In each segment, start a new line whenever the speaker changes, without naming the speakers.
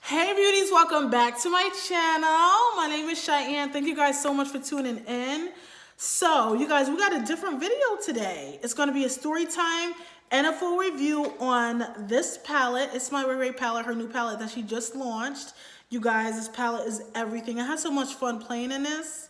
Hey beauties, welcome back to my channel. My name is Cheyenne. Thank you guys so much for tuning in. So you guys, we got a different video today. It's going to be a story time and a full review on this palette. It's my Raye palette, her new palette that she just launched. You guys, this palette is everything. I had so much fun playing in this.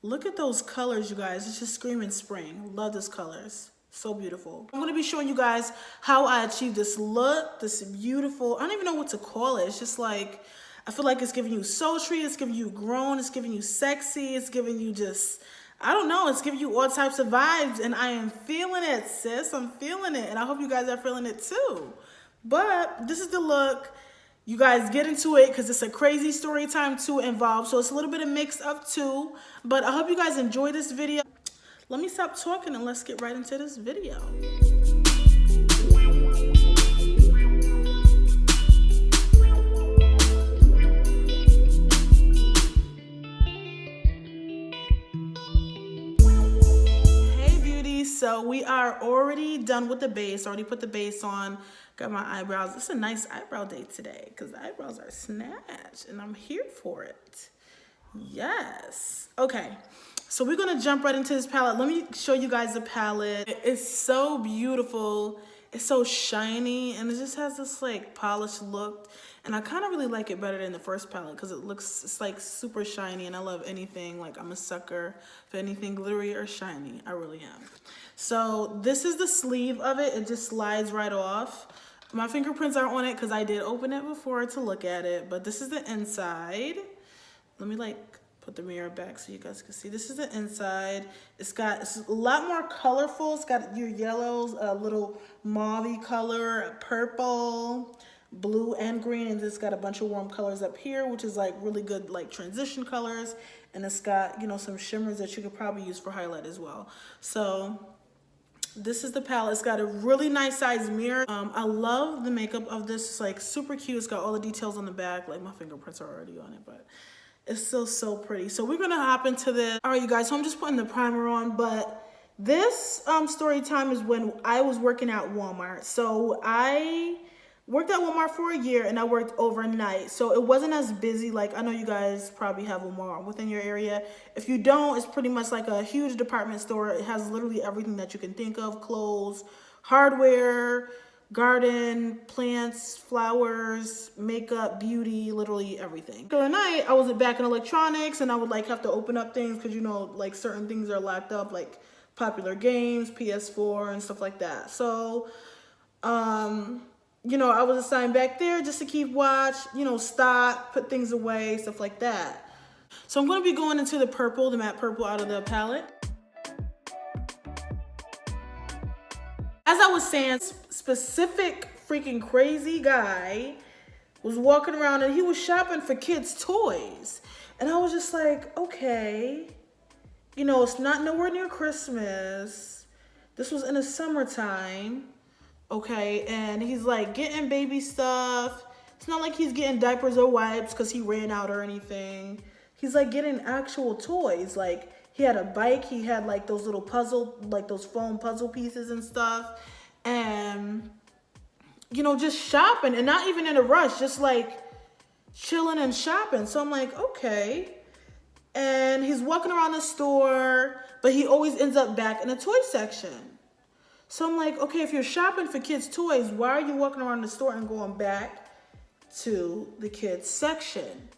Look at those colors, you guys. It's just screaming spring. Love those colors. So beautiful. I'm going to be showing you guys how I achieved this look, this beautiful, I don't even know what to call it. It's just like, I feel like it's giving you sultry, it's giving you grown, it's giving you sexy, it's giving you just, I don't know, it's giving you all types of vibes, and I am feeling it, sis. I'm feeling it, and I hope you guys are feeling it too. But this is the look. You guys get into it because it's a crazy story time too involved. So it's a little bit of mix up too. But I hope you guys enjoy this video. Let me stop talking and let's get right into this video. Hey beauties, so we are already done with the base. Already put the base on. Got my eyebrows. It's a nice eyebrow day today because the eyebrows are snatched and I'm here for it. Yes. Okay. So we're going to jump right into this palette. Let me show you guys the palette. It's so beautiful. It's so shiny and it just has this like polished look. And I kind of really like it better than the first palette because it's like super shiny, and I love anything. Like, I'm a sucker for anything glittery or shiny. I really am. So this is the sleeve of it. It just slides right off. My fingerprints aren't on it because I did open it before to look at it. But this is the inside. Let me like put the mirror back so you guys can see. This is the inside. It's a lot more colorful. It's got your yellows, a little mauve color, purple, blue, and green. And it's got a bunch of warm colors up here, which is like really good like transition colors. And it's got, you know, some shimmers that you could probably use for highlight as well. So this is the palette. It's got a really nice size mirror. I love the makeup of this. It's like super cute. It's got all the details on the back. Like, my fingerprints are already on it, but it's still so pretty. So we're gonna hop into this. All right, you guys, so I'm just putting the primer on, but this story time is when I was working at Walmart. So I worked at Walmart for a year and I worked overnight. So it wasn't as busy. Like, I know you guys probably have Walmart within your area. If you don't, it's pretty much like a huge department store. It has literally everything that you can think of: clothes, hardware, garden, plants, flowers, makeup, beauty, literally everything. The other night, I was back in electronics and I would like have to open up things because, you know, like certain things are locked up, like popular games, PS4 and stuff like that. So, you know, I was assigned back there just to keep watch, you know, stock, put things away, stuff like that. So I'm going to be going into the purple, the matte purple out of the palette. As I was saying, specific freaking crazy guy was walking around and he was shopping for kids' toys. And I was just like, okay, you know, it's not nowhere near Christmas. This was in the summertime, okay? And he's like getting baby stuff. It's not like he's getting diapers or wipes because he ran out or anything. He's like getting actual toys. Like, he had a bike. He had like those little puzzle, like those foam puzzle pieces and stuff. And, you know, just shopping and not even in a rush, just like chilling and shopping. So I'm like, okay. And he's walking around the store, but he always ends up back in the toy section. So I'm like, okay, if you're shopping for kids' toys, why are you walking around the store and going back to the kids' section?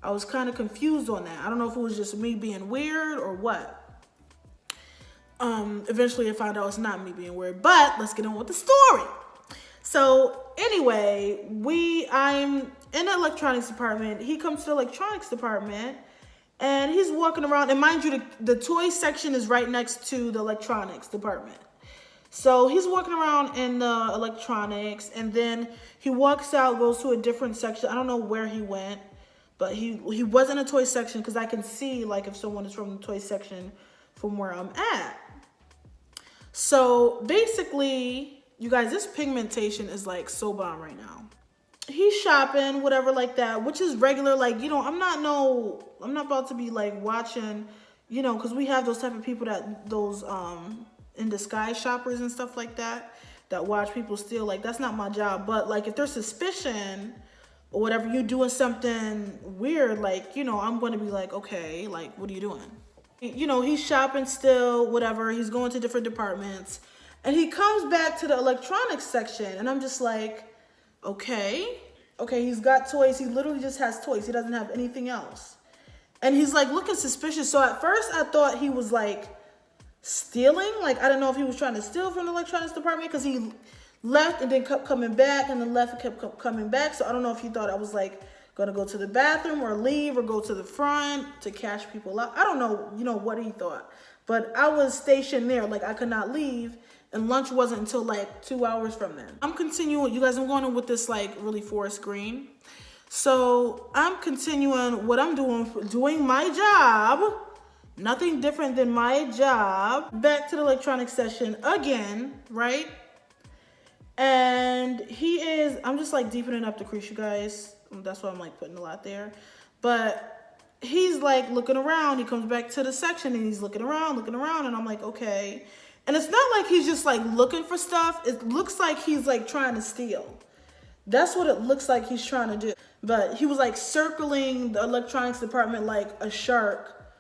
I was kind of confused on that. I don't know if it was just me being weird or what. Eventually I found out it's not me being weird, but let's get on with the story. So anyway, I'm in the electronics department. He comes to the electronics department and he's walking around, and mind you, the toy section is right next to the electronics department. So he's walking around in the electronics, and then he walks out, goes to a different section. I don't know where he went. But he was in a toy section because I can see like if someone is from the toy section from where I'm at. So basically, you guys, this pigmentation is like so bomb right now. He's shopping, whatever like that, which is regular. Like, you know, I'm not about to be like watching, you know, because we have those type of people those in disguise shoppers and stuff like that watch people steal. Like, that's not my job. But like, if there's suspicion, or whatever, you doing something weird, like, you know, I'm going to be like, okay, like, what are you doing? You know, he's shopping still, whatever. He's going to different departments. And he comes back to the electronics section. And I'm just like, okay. Okay, he's got toys. He literally just has toys. He doesn't have anything else. And he's like looking suspicious. So at first I thought he was like stealing. Like, I don't know if he was trying to steal from the electronics department, because he left and then kept coming back, and then left and kept coming back. So I don't know if he thought I was like gonna go to the bathroom or leave or go to the front to cash people out. I don't know, you know, what he thought. But I was stationed there, like I could not leave, and lunch wasn't until like 2 hours from then. I'm continuing, you guys, I'm going in with this like really forest green. So I'm continuing what I'm doing my job. Nothing different than my job. Back to the electronics session again, right? And I'm just like deepening up the crease, you guys. That's why I'm like putting a lot there. But he's like looking around. He comes back to the section and he's looking around. And I'm like, okay. And it's not like he's just like looking for stuff. It looks like he's like trying to steal. That's what it looks like he's trying to do. But he was like circling the electronics department like a shark,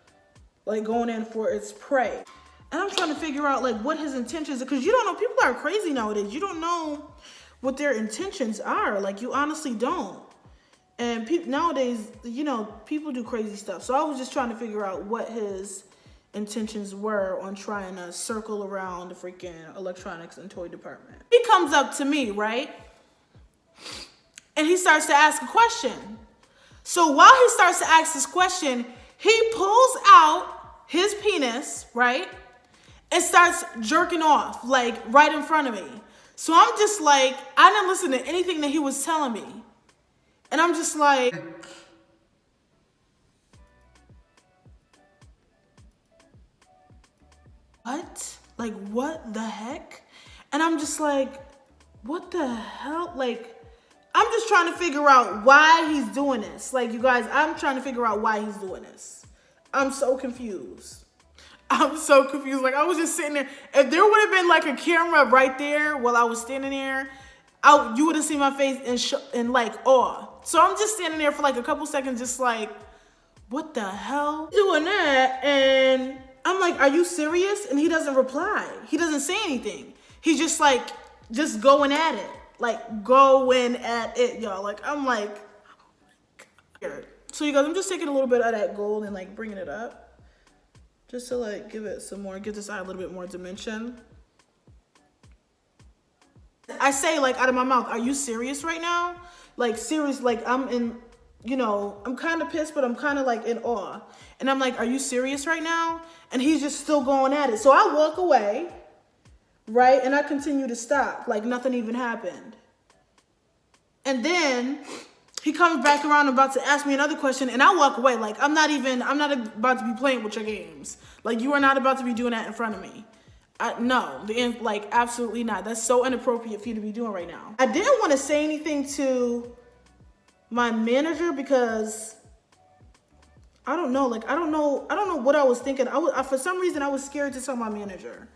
like going in for its prey. And I'm trying to figure out like what his intentions are, because you don't know. People are crazy nowadays. You don't know what their intentions are. Like, you honestly don't. And nowadays, you know, people do crazy stuff. So I was just trying to figure out what his intentions were on trying to circle around the freaking electronics and toy department. He comes up to me, right? And he starts to ask a question. So while he starts to ask this question, he pulls out his penis, right? And starts jerking off, like right in front of me. So I'm just like, I didn't listen to anything that he was telling me. And I'm just like, what? Like, what the heck? And I'm just like, what the hell? Like, I'm just trying to figure out why he's doing this. Like, you guys, I'm trying to figure out why he's doing this. I'm so confused. I'm so confused. Like, I was just sitting there. If there would have been like a camera right there while I was standing there, you would have seen my face in like awe. So I'm just standing there for like a couple seconds, just like, what the hell? Doing that, and I'm like, are you serious? And he doesn't reply. He doesn't say anything. He's just like, just going at it. Like, going at it, y'all. Like, I'm like, oh my God. So you guys, I'm just taking a little bit of that gold and like bringing it up, just to like give it some more, give this eye a little bit more dimension. I say like out of my mouth, are you serious right now? Like, serious, like I'm in, you know, I'm kind of pissed, but I'm kind of like in awe. And I'm like, are you serious right now? And he's just still going at it. So I walk away, right? And I continue to stop, like nothing even happened. And then he comes back around about to ask me another question, and I walk away. Like, I'm not about to be playing with your games. Like, you are not about to be doing that in front of me. No, like, absolutely not. That's so inappropriate for you to be doing right now. I didn't want to say anything to my manager because I don't know. Like, I don't know what I was thinking. For some reason, I was scared to tell my manager.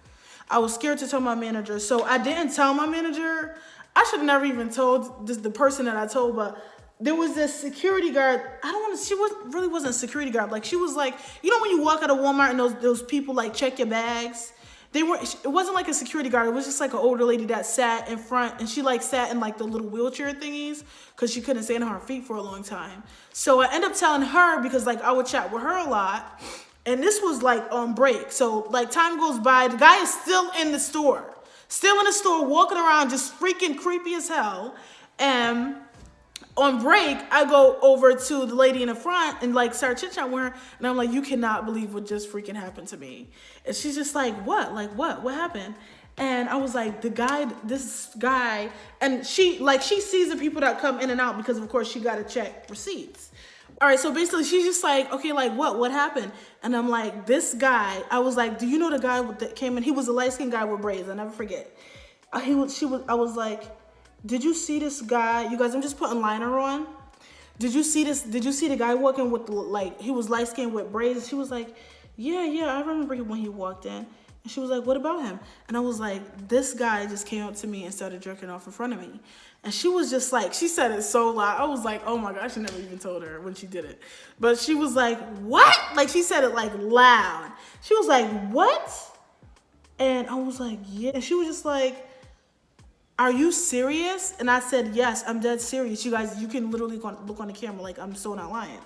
So I didn't tell my manager. I should have never even told the person that I told, but there was this security guard. She really wasn't a security guard. Like, she was like, you know when you walk out of Walmart and those people like check your bags? It wasn't like a security guard. It was just like an older lady that sat in front, and she like sat in like the little wheelchair thingies because she couldn't stand on her feet for a long time. So I ended up telling her because like I would chat with her a lot, and this was like on break. So like time goes by, the guy is still in the store, walking around just freaking creepy as hell. And on break, I go over to the lady in the front and like start chit-chatting with her. And I'm like, you cannot believe what just freaking happened to me. And she's just like, what? Like, what? What happened? And I was like, this guy, and she sees the people that come in and out because of course she got to check receipts. All right, so basically she's just like, okay, like what happened? And I'm like, this guy, I was like, do you know the guy that came in? He was a light-skinned guy with braids, I'll never forget. I was like, did you see this guy? You guys, I'm just putting liner on. Did you see the guy walking with he was light-skinned with braids? She was like, yeah, I remember when he walked in. And she was like, what about him? And I was like, this guy just came up to me and started jerking off in front of me. And she was just like, she said it so loud. I was like, oh my gosh, I never even told her when she did it. But she was like, what? Like, she said it like loud. She was like, what? And I was like, yeah. And she was just like, are you serious? And I said, yes, I'm dead serious. You guys, you can literally look on the camera. Like, I'm so not lying.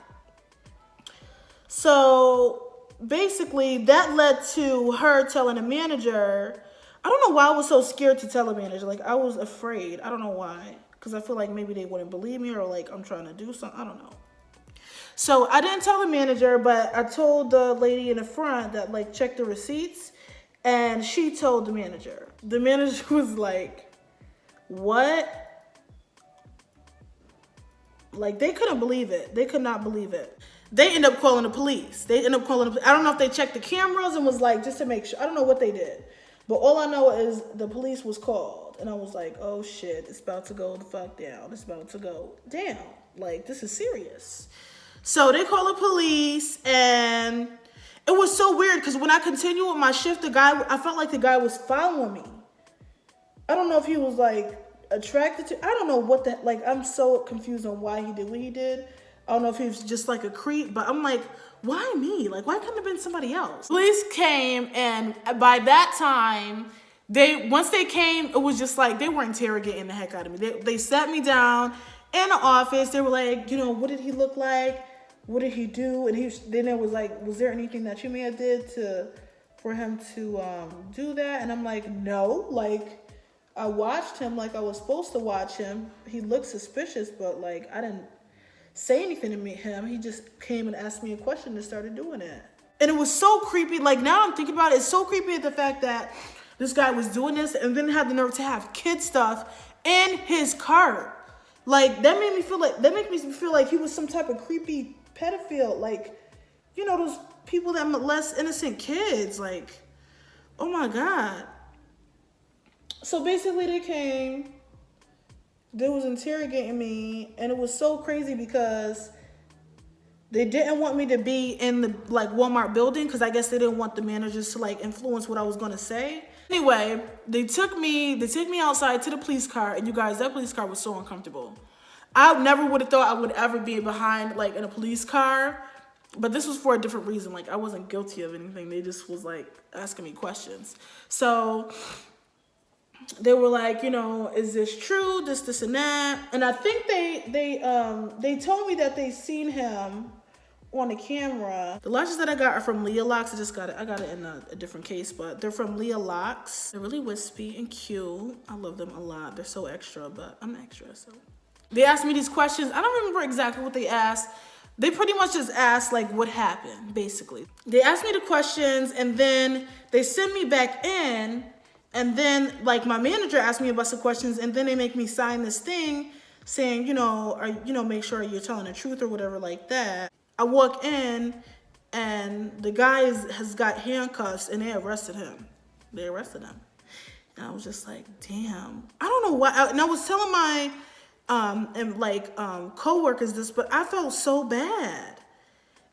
So basically that led to her telling the manager. I don't know why I was so scared to tell the manager. Like, I was afraid. I don't know why. Because I feel like maybe they wouldn't believe me, or like I'm trying to do something. I don't know. So I didn't tell the manager, but I told the lady in the front that like checked the receipts, and she told the manager. The manager was like, what? Like, they couldn't believe it. They could not believe it. They end up calling the police. I don't know if they checked the cameras and was like, just to make sure. I don't know what they did. But all I know is the police was called. And I was like, oh shit, it's about to go the fuck down. It's about to go down. Like, this is serious. So they called the police, and it was so weird because when I continued with my shift, I felt like the guy was following me. I don't know if he was like attracted to, I don't know what that, like, I'm so confused on why he did what he did. I don't know if he was just like a creep, but I'm like, why me? Like, why couldn't it have been somebody else? Police came, and by that time, once they came, it was just like, they were interrogating the heck out of me. They sat me down in the office. They were like, you know, what did he look like? What did he do? And then it was like, was there anything that you may have did for him to do that? And I'm like, no, like, I watched him like I was supposed to watch him. He looked suspicious, but like, I didn't say anything to him. He just came and asked me a question and started doing it. And it was so creepy. Like, now I'm thinking about it, it's so creepy the fact that this guy was doing this and then had the nerve to have kid stuff in his car. Like, that made me feel like he was some type of creepy pedophile. Like, you know, those people that molest innocent kids. Like, oh my God. So basically they came, they was interrogating me, and it was so crazy because they didn't want me to be in the like Walmart building, because I guess they didn't want the managers to like influence what I was gonna say. Anyway, they took me outside to the police car, and you guys, that police car was so uncomfortable. I never would have thought I would ever be behind like in a police car, but this was for a different reason. Like, I wasn't guilty of anything. They just was like asking me questions. So they were like, you know, is this true? This, and that. And I think they told me that they seen him on the camera. The lashes that I got are from Leah Locks. I got it in a different case, but they're from Leah Locks. They're really wispy and cute. I love them a lot. They're so extra, but I'm extra, so. They asked me these questions. I don't remember exactly what they asked. They pretty much just asked like what happened, basically. They asked me the questions, and then they sent me back in. And then, like, my manager asked me about some questions, and then they make me sign this thing saying, you know, make sure you're telling the truth or whatever like that. I walk in, and the guy has got handcuffs, and they arrested him. They arrested him. And I was just like, damn. I don't know why. And I was telling my co-workers this, but I felt so bad.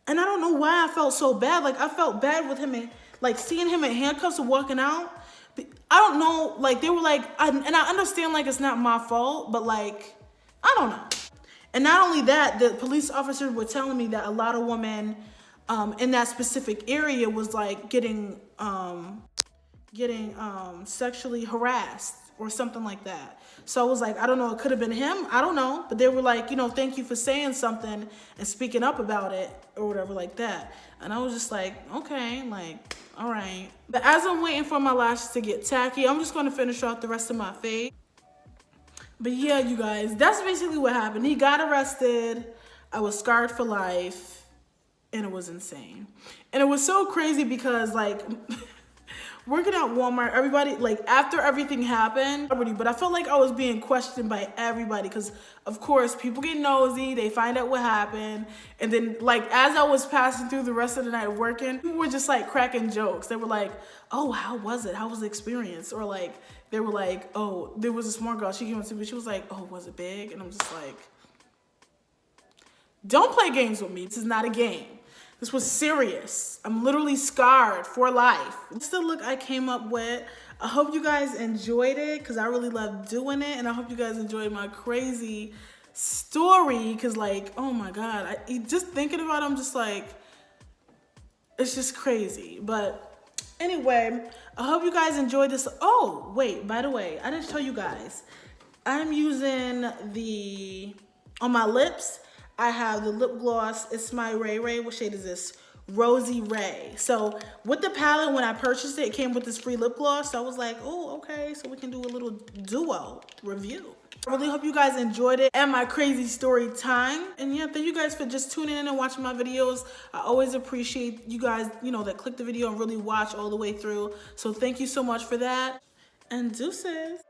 And I don't know why I felt so bad. Like, I felt bad with him, and like seeing him in handcuffs and walking out. I don't know, like, they were like, and I understand, like, it's not my fault, but, like, I don't know. And not only that, the police officers were telling me that a lot of women in that specific area was, like, getting sexually harassed or something like that. So I was like, I don't know, it could have been him, I don't know. But they were like, you know, thank you for saying something and speaking up about it or whatever like that. And I was just like, okay, like, all right. But as I'm waiting for my lashes to get tacky, I'm just gonna finish off the rest of my face. But yeah, you guys, that's basically what happened. He got arrested. I was scarred for life, and it was insane. And it was so crazy because, like, working at Walmart, everybody, like, after everything happened, but I felt like I was being questioned by everybody because, of course, people get nosy, they find out what happened, and then, like, as I was passing through the rest of the night working, people were just, like, cracking jokes. They were like, oh, how was it? How was the experience? Or, like, they were like, oh, there was a smart girl, she came up to me, she was like, oh, was it big? And I'm just like, don't play games with me. This is not a game. This was serious. I'm literally scarred for life. This is the look I came up with. I hope you guys enjoyed it because I really love doing it. And I hope you guys enjoyed my crazy story because, like, oh my God. Just thinking about it, I'm just like, it's just crazy. But anyway, I hope you guys enjoyed this. Oh, wait, by the way, I didn't tell you guys. I'm using on my lips, I have the lip gloss. It's my Raye. What shade is this? Rosy Raye. So with the palette, when I purchased it, it came with this free lip gloss. So I was like, oh, okay, so we can do a little duo review. I really hope you guys enjoyed it and my crazy story time. And yeah, thank you guys for just tuning in and watching my videos. I always appreciate you guys, that click the video and really watch all the way through. So thank you so much for that. And deuces.